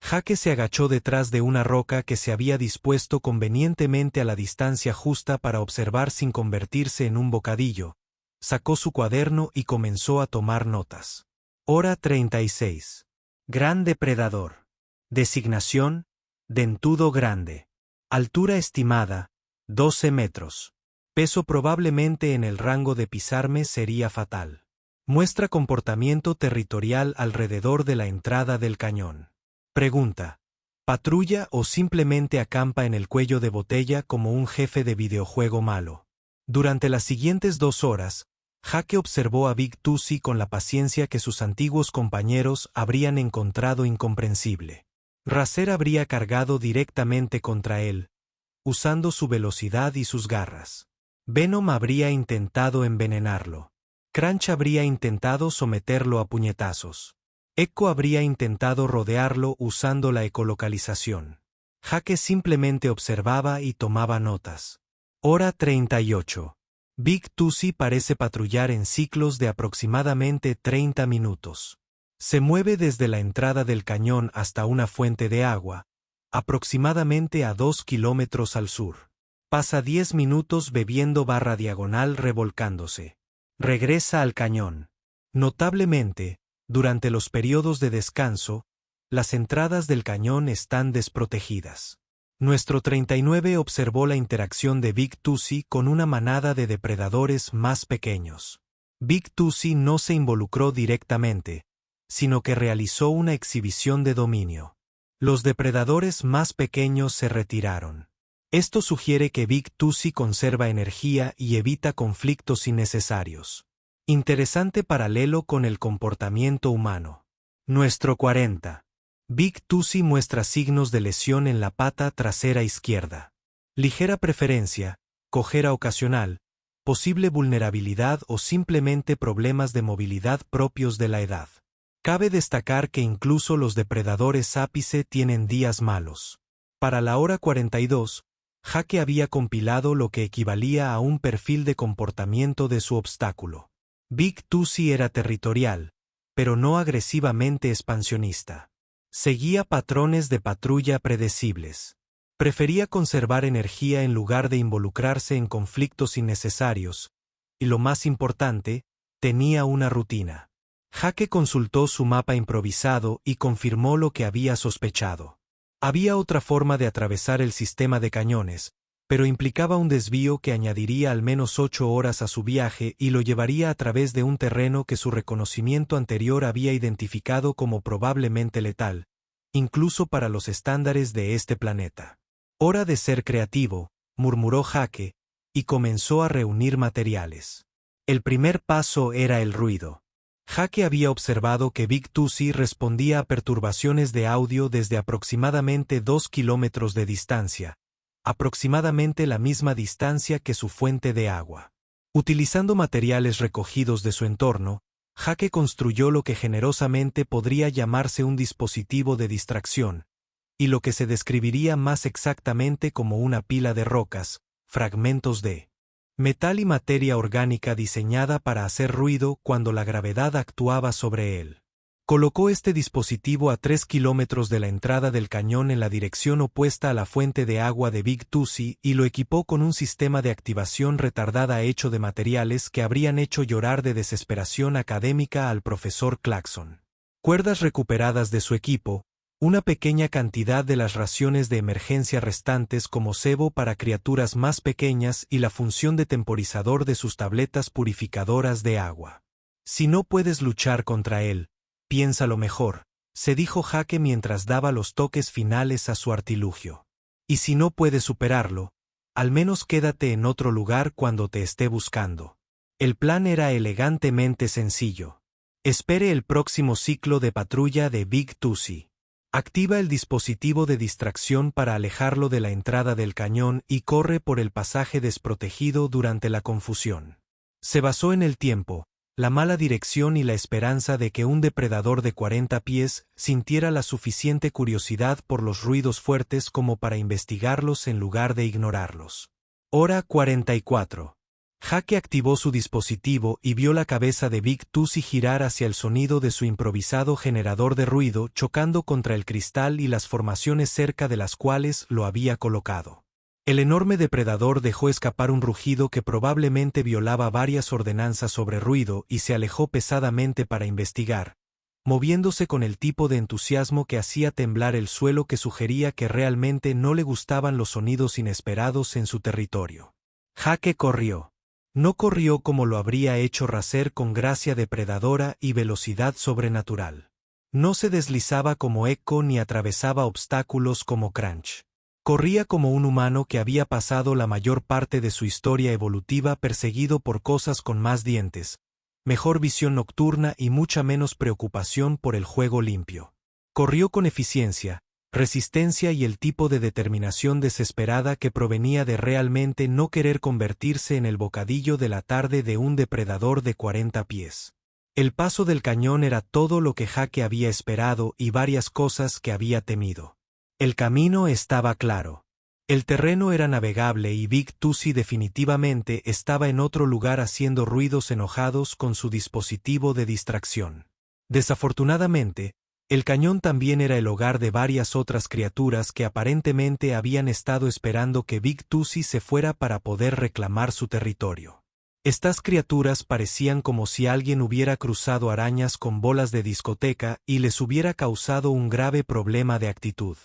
Jake se agachó detrás de una roca que se había dispuesto convenientemente a la distancia justa para observar sin convertirse en un bocadillo. Sacó su cuaderno y comenzó a tomar notas. Hora 36. Gran depredador. Designación: dentudo grande. Altura estimada: 12 metros. Peso probablemente en el rango de pisarme sería fatal. Muestra comportamiento territorial alrededor de la entrada del cañón. Pregunta: ¿patrulla o simplemente acampa en el cuello de botella como un jefe de videojuego malo? Durante las siguientes 2 horas, Jake observó a Big Tusi con la paciencia que sus antiguos compañeros habrían encontrado incomprensible. Racer habría cargado directamente contra él, usando su velocidad y sus garras. Venom habría intentado envenenarlo. Crunch habría intentado someterlo a puñetazos. Echo habría intentado rodearlo usando la ecolocalización. Jake simplemente observaba y tomaba notas. Hora 38. Big Tusi parece patrullar en ciclos de aproximadamente 30 minutos. Se mueve desde la entrada del cañón hasta una fuente de agua, aproximadamente a 2 kilómetros al sur. Pasa 10 minutos bebiendo barra diagonal revolcándose. Regresa al cañón. Notablemente, durante los periodos de descanso, las entradas del cañón están desprotegidas. Nuestro 39 observó la interacción de Big Tusi con una manada de depredadores más pequeños. Big Tusi no se involucró directamente, sino que realizó una exhibición de dominio. Los depredadores más pequeños se retiraron. Esto sugiere que Big Tusi conserva energía y evita conflictos innecesarios. Interesante paralelo con el comportamiento humano. Nuestro 40. Big Tusi muestra signos de lesión en la pata trasera izquierda. Ligera preferencia, cojera ocasional, posible vulnerabilidad o simplemente problemas de movilidad propios de la edad. Cabe destacar que incluso los depredadores ápice tienen días malos. Para la hora 42, Jake había compilado lo que equivalía a un perfil de comportamiento de su obstáculo. Big Tusi era territorial, pero no agresivamente expansionista. Seguía patrones de patrulla predecibles. Prefería conservar energía en lugar de involucrarse en conflictos innecesarios, y lo más importante, tenía una rutina. Jake consultó su mapa improvisado y confirmó lo que había sospechado. Había otra forma de atravesar el sistema de cañones, pero implicaba un desvío que añadiría al menos 8 horas a su viaje y lo llevaría a través de un terreno que su reconocimiento anterior había identificado como probablemente letal, incluso para los estándares de este planeta. Hora de ser creativo, murmuró Jake, y comenzó a reunir materiales. El primer paso era el ruido. Jake había observado que Big Tusi respondía a perturbaciones de audio desde aproximadamente 2 kilómetros de distancia, aproximadamente la misma distancia que su fuente de agua. Utilizando materiales recogidos de su entorno, Jake construyó lo que generosamente podría llamarse un dispositivo de distracción, y lo que se describiría más exactamente como una pila de rocas, fragmentos de metal y materia orgánica diseñada para hacer ruido cuando la gravedad actuaba sobre él. Colocó este dispositivo a 3 kilómetros de la entrada del cañón en la dirección opuesta a la fuente de agua de Big Tusi y lo equipó con un sistema de activación retardada hecho de materiales que habrían hecho llorar de desesperación académica al profesor Clarkson. Cuerdas recuperadas de su equipo, una pequeña cantidad de las raciones de emergencia restantes como cebo para criaturas más pequeñas y la función de temporizador de sus tabletas purificadoras de agua. Si no puedes luchar contra él, piénsalo mejor, se dijo Jake mientras daba los toques finales a su artilugio. Y si no puedes superarlo, al menos quédate en otro lugar cuando te esté buscando. El plan era elegantemente sencillo. Espere el próximo ciclo de patrulla de Big Tusi. Activa el dispositivo de distracción para alejarlo de la entrada del cañón y corre por el pasaje desprotegido durante la confusión. Se basó en el tiempo, la mala dirección y la esperanza de que un depredador de 40 pies sintiera la suficiente curiosidad por los ruidos fuertes como para investigarlos en lugar de ignorarlos. Hora 44. Jake activó su dispositivo y vio la cabeza de Big Tusi girar hacia el sonido de su improvisado generador de ruido chocando contra el cristal y las formaciones cerca de las cuales lo había colocado. El enorme depredador dejó escapar un rugido que probablemente violaba varias ordenanzas sobre ruido y se alejó pesadamente para investigar, moviéndose con el tipo de entusiasmo que hacía temblar el suelo que sugería que realmente no le gustaban los sonidos inesperados en su territorio. Jake corrió. No corrió como lo habría hecho Racer con gracia depredadora y velocidad sobrenatural. No se deslizaba como Echo ni atravesaba obstáculos como Crunch. Corría como un humano que había pasado la mayor parte de su historia evolutiva perseguido por cosas con más dientes, mejor visión nocturna y mucha menos preocupación por el juego limpio. Corrió con eficiencia, resistencia y el tipo de determinación desesperada que provenía de realmente no querer convertirse en el bocadillo de la tarde de un depredador de 40 pies. El paso del cañón era todo lo que Jake había esperado y varias cosas que había temido. El camino estaba claro. El terreno era navegable y Big Tusi definitivamente estaba en otro lugar haciendo ruidos enojados con su dispositivo de distracción. Desafortunadamente, el cañón también era el hogar de varias otras criaturas que aparentemente habían estado esperando que Big Tusi se fuera para poder reclamar su territorio. Estas criaturas parecían como si alguien hubiera cruzado arañas con bolas de discoteca y les hubiera causado un grave problema de actitud.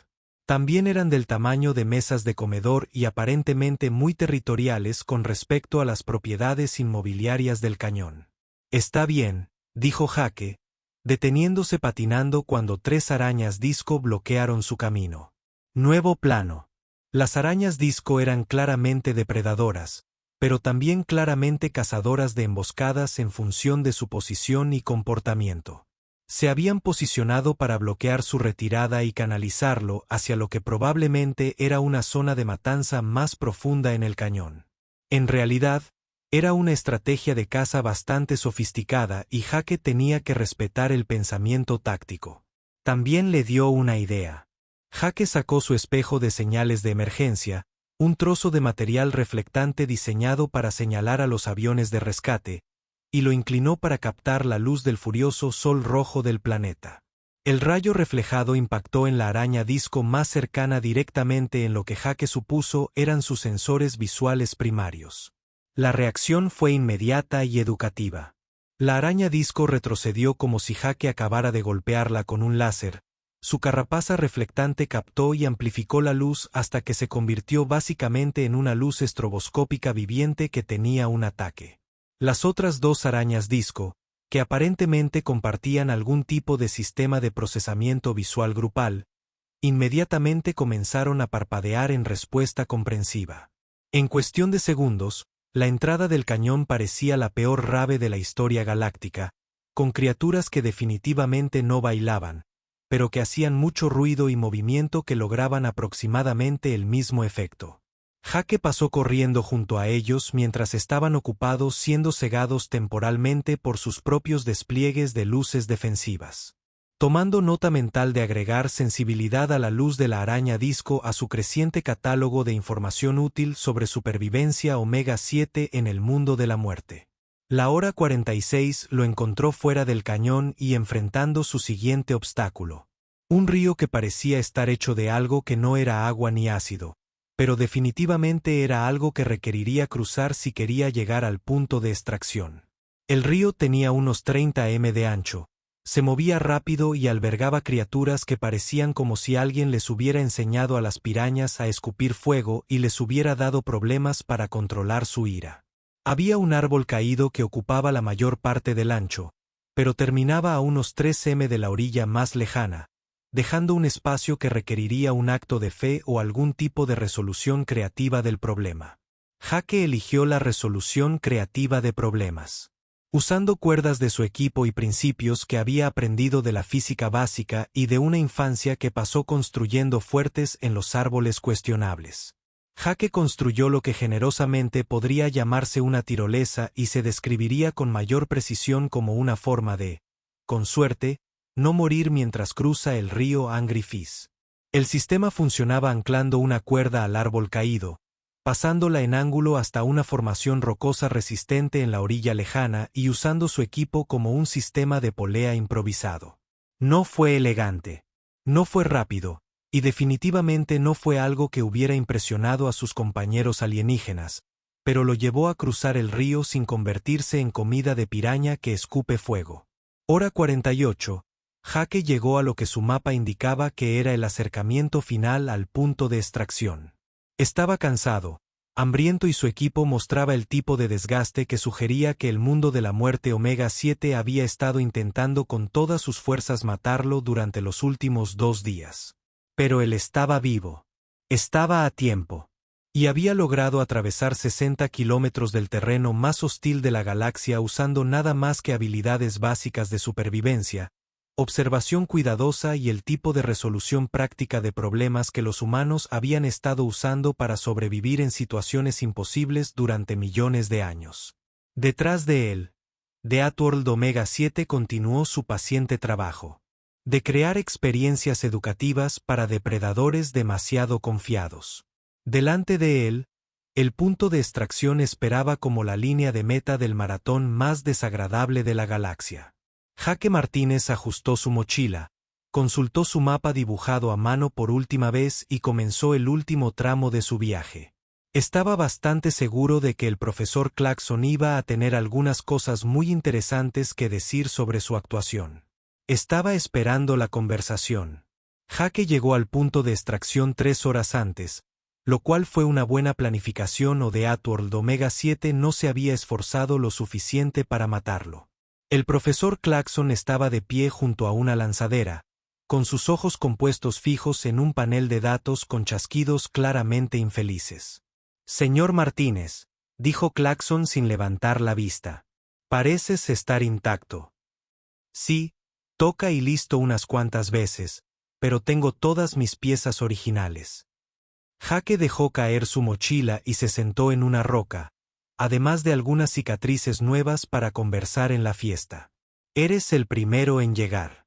También eran del tamaño de mesas de comedor y aparentemente muy territoriales con respecto a las propiedades inmobiliarias del cañón. «Está bien», dijo Jake, deteniéndose patinando cuando 3 arañas disco bloquearon su camino. Nuevo plano. Las arañas disco eran claramente depredadoras, pero también claramente cazadoras de emboscadas en función de su posición y comportamiento. Se habían posicionado para bloquear su retirada y canalizarlo hacia lo que probablemente era una zona de matanza más profunda en el cañón. En realidad, era una estrategia de caza bastante sofisticada y Jake tenía que respetar el pensamiento táctico. También le dio una idea. Jake sacó su espejo de señales de emergencia, un trozo de material reflectante diseñado para señalar a los aviones de rescate, y lo inclinó para captar la luz del furioso sol rojo del planeta. El rayo reflejado impactó en la araña disco más cercana directamente en lo que Jake supuso eran sus sensores visuales primarios. La reacción fue inmediata y educativa. La araña disco retrocedió como si Jake acabara de golpearla con un láser. Su carapaza reflectante captó y amplificó la luz hasta que se convirtió básicamente en una luz estroboscópica viviente que tenía un ataque. Las otras 2 arañas disco, que aparentemente compartían algún tipo de sistema de procesamiento visual grupal, inmediatamente comenzaron a parpadear en respuesta comprensiva. En cuestión de segundos, la entrada del cañón parecía la peor rave de la historia galáctica, con criaturas que definitivamente no bailaban, pero que hacían mucho ruido y movimiento que lograban aproximadamente el mismo efecto. Jake pasó corriendo junto a ellos mientras estaban ocupados siendo cegados temporalmente por sus propios despliegues de luces defensivas. Tomando nota mental de agregar sensibilidad a la luz de la araña disco a su creciente catálogo de información útil sobre supervivencia Omega 7 en el mundo de la muerte. La hora 46 lo encontró fuera del cañón y enfrentando su siguiente obstáculo. Un río que parecía estar hecho de algo que no era agua ni ácido, pero definitivamente era algo que requeriría cruzar si quería llegar al punto de extracción. El río tenía unos 30 m de ancho, se movía rápido y albergaba criaturas que parecían como si alguien les hubiera enseñado a las pirañas a escupir fuego y les hubiera dado problemas para controlar su ira. Había un árbol caído que ocupaba la mayor parte del ancho, pero terminaba a unos 3 m de la orilla más lejana, dejando un espacio que requeriría un acto de fe o algún tipo de resolución creativa del problema. Jake eligió la resolución creativa de problemas. Usando cuerdas de su equipo y principios que había aprendido de la física básica y de una infancia que pasó construyendo fuertes en los árboles cuestionables. Jake construyó lo que generosamente podría llamarse una tirolesa y se describiría con mayor precisión como una forma de, con suerte, no morir mientras cruza el río Angry Fish. El sistema funcionaba anclando una cuerda al árbol caído, pasándola en ángulo hasta una formación rocosa resistente en la orilla lejana y usando su equipo como un sistema de polea improvisado. No fue elegante. No fue rápido, y definitivamente no fue algo que hubiera impresionado a sus compañeros alienígenas, pero lo llevó a cruzar el río sin convertirse en comida de piraña que escupe fuego. Hora 48. Jake llegó a lo que su mapa indicaba que era el acercamiento final al punto de extracción. Estaba cansado, hambriento y su equipo mostraba el tipo de desgaste que sugería que el mundo de la muerte Omega 7 había estado intentando con todas sus fuerzas matarlo durante los últimos 2 días. Pero él estaba vivo. Estaba a tiempo. Y había logrado atravesar 60 kilómetros del terreno más hostil de la galaxia usando nada más que habilidades básicas de supervivencia, observación cuidadosa y el tipo de resolución práctica de problemas que los humanos habían estado usando para sobrevivir en situaciones imposibles durante millones de años. Detrás de él, The Outworld Omega 7 continuó su paciente trabajo de crear experiencias educativas para depredadores demasiado confiados. Delante de él, el punto de extracción esperaba como la línea de meta del maratón más desagradable de la galaxia. Jake Martínez ajustó su mochila, consultó su mapa dibujado a mano por última vez y comenzó el último tramo de su viaje. Estaba bastante seguro de que el profesor Clarkson iba a tener algunas cosas muy interesantes que decir sobre su actuación. Estaba esperando la conversación. Jake llegó al punto de extracción 3 horas antes, lo cual fue una buena planificación o The Outworld Omega 7 no se había esforzado lo suficiente para matarlo. El profesor Clarkson estaba de pie junto a una lanzadera, con sus ojos compuestos fijos en un panel de datos con chasquidos claramente infelices. Señor Martínez, dijo Clarkson sin levantar la vista. Pareces estar intacto. Sí, toca y listo unas cuantas veces, pero tengo todas mis piezas originales. Jake dejó caer su mochila y se sentó en una roca, además de algunas cicatrices nuevas para conversar en la fiesta. Eres el primero en llegar.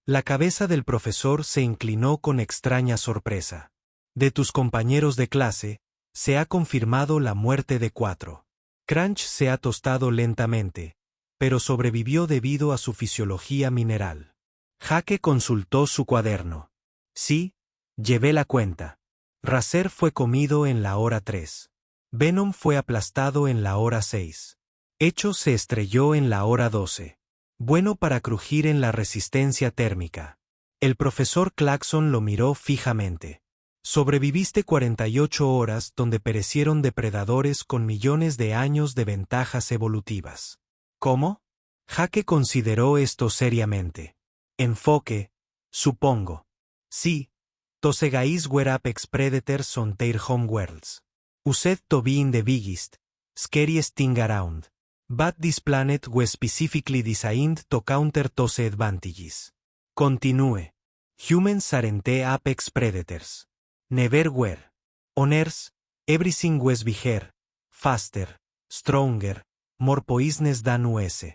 La cabeza del profesor se inclinó con extraña sorpresa. De tus compañeros de clase, se ha confirmado la muerte de 4. Crunch se ha tostado lentamente, pero sobrevivió debido a su fisiología mineral. Jake consultó su cuaderno. Sí, llevé la cuenta. Racer fue comido en la hora 3. Venom fue aplastado en la hora 6. Hecho se estrelló en la hora 12. Bueno para crujir en la resistencia térmica. El profesor Clarkson lo miró fijamente. Sobreviviste 48 horas donde perecieron depredadores con millones de años de ventajas evolutivas. ¿Cómo? Jake consideró esto seriamente. Enfoque, supongo. Sí. Tose guys were apex predators on their home worlds. Used to be in the biggest, scariest thing around. But this planet was specifically designed to counter those advantages. Continúe. Humans aren't apex predators. Never were. On Earth, everything was bigger, faster, stronger, more poisonous than us.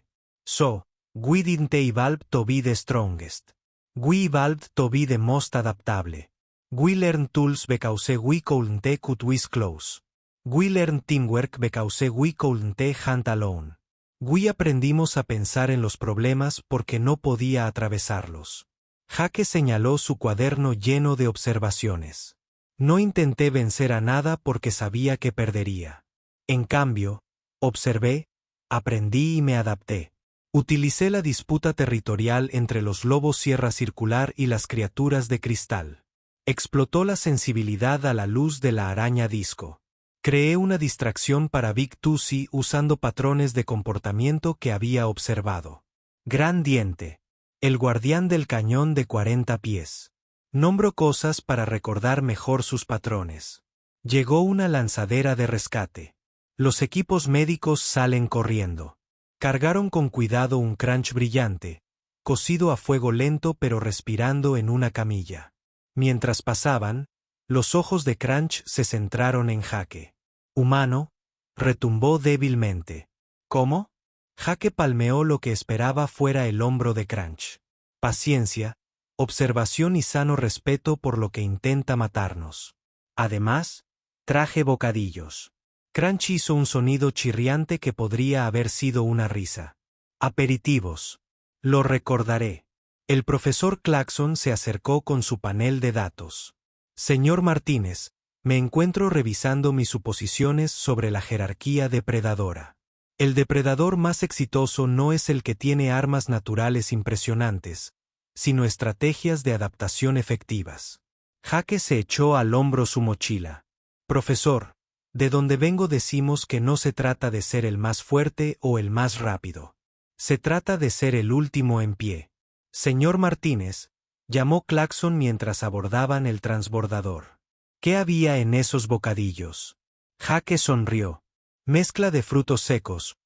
So, we didn't evolve to be the strongest. We evolved to be the most adaptable. We learned tools because we couldn't cut with close. We learned teamwork because we couldn't hunt alone. We aprendimos a pensar en los problemas porque no podía atravesarlos. Jake señaló su cuaderno lleno de observaciones. No intenté vencer a nada porque sabía que perdería. En cambio, observé, aprendí y me adapté. Utilicé la disputa territorial entre los lobos sierra circular y las criaturas de cristal. Explotó la sensibilidad a la luz de la araña disco. Creé una distracción para Big Tussie usando patrones de comportamiento que había observado. Gran diente. El guardián del cañón de 40 pies. Nombro cosas para recordar mejor sus patrones. Llegó una lanzadera de rescate. Los equipos médicos salen corriendo. Cargaron con cuidado un crunch brillante, cocido a fuego lento pero respirando en una camilla. Mientras pasaban, Los ojos de Crunch se centraron en Jake. Humano, retumbó débilmente. ¿Cómo? Jake palmeó lo que esperaba fuera el hombro de Crunch. Paciencia, observación y sano respeto por lo que intenta matarnos. Además, traje bocadillos. Crunch hizo un sonido chirriante que podría haber sido una risa. Aperitivos. Lo recordaré. El profesor Claxon se acercó con su panel de datos. Señor Martínez, me encuentro revisando mis suposiciones sobre la jerarquía depredadora. El depredador más exitoso no es el que tiene armas naturales impresionantes, sino estrategias de adaptación efectivas. Jake se echó al hombro su mochila. Profesor, de donde vengo decimos que no se trata de ser el más fuerte o el más rápido. Se trata de ser el último en pie. Señor Martínez, llamó Claxon mientras abordaban el transbordador. ¿Qué había en esos bocadillos? Jake sonrió. Mezcla de frutos secos,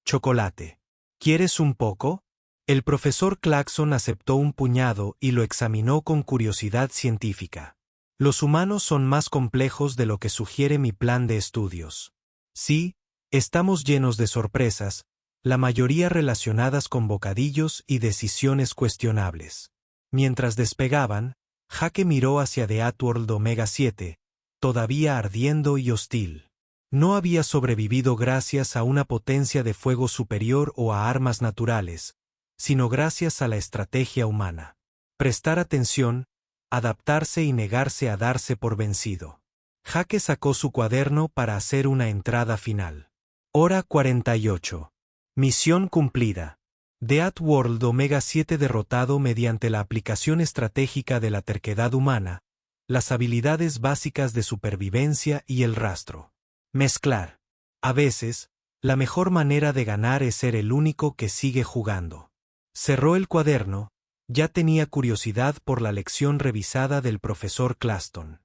chocolate. ¿Quieres un poco? El profesor Claxon aceptó un puñado y lo examinó con curiosidad científica. Los humanos son más complejos de lo que sugiere mi plan de estudios. Sí, estamos llenos de sorpresas, la mayoría relacionadas con bocadillos y decisiones cuestionables. Mientras despegaban, Jake miró hacia The Outworld Omega 7, todavía ardiendo y hostil. No había sobrevivido gracias a una potencia de fuego superior o a armas naturales, sino gracias a la estrategia humana. Prestar atención, adaptarse y negarse a darse por vencido. Jake sacó su cuaderno para hacer una entrada final. Hora 48. Misión cumplida. The Outworld Omega 7 derrotado mediante la aplicación estratégica de la terquedad humana, las habilidades básicas de supervivencia y el rastro. Mezclar. A veces, la mejor manera de ganar es ser el único que sigue jugando. Cerró el cuaderno, ya tenía curiosidad por la lección revisada del profesor Claston.